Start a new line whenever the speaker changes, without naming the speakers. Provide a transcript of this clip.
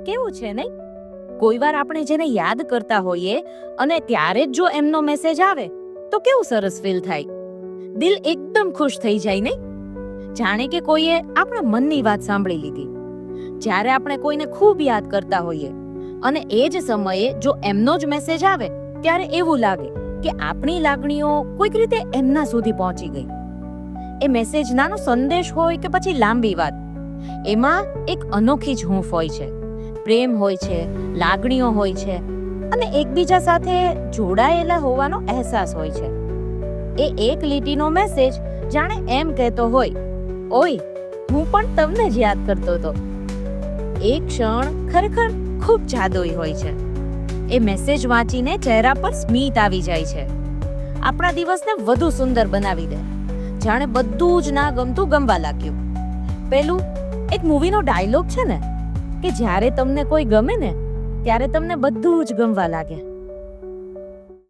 કેવું છે નહીં? કોઈ વાર આપણે જેને યાદ કરતા હોઈએ અને ત્યારે જ જો એમનો મેસેજ આવે તો કેવું સરસ ફીલ થાય. દિલ એકદમ ખુશ થઈ જાય નહીં? જાણે કે કોઈએ આપણા મનની વાત સાંભળી લીધી. જ્યારે આપણે કોઈને ખૂબ યાદ કરતા હોઈએ અને એ જ સમયે જો એમનો જ મેસેજ આવે ત્યારે એવું લાગે કે આપણી લાગણીઓ કોઈક રીતે એમના સુધી પહોંચી ગઈ. એ મેસેજ નાનો સંદેશ હોય કે પછી લાંબી વાત, એમાં એક અનોખી જ હૂંફ હોય છે, પ્રેમ હોય છે, લાગણીઓ હોય છે અને એકબીજા સાથે જોડાયેલા હોવાનો અહેસાસ હોય છે. એ એક લીટીનો મેસેજ જાણે એમ કહેતો હોય, ઓય હું પણ તમને જ યાદ કરતો હતો. એ ક્ષણ ખરેખર ખૂબ જાદુઈ હોય છે. એ મેસેજ વાંચીને ચહેરા પર સ્મિત આવી જાય છે, આપણા દિવસને વધુ સુંદર બનાવી દે, જાણે બધું જ ના ગમતું ગમવા લાગ્યું. પેલું એક મૂવીનો ડાયલોગ છે ને કે જ્યારે તમને કોઈ ગમે ને ત્યારે તમને બધું જ ગમવા લાગે.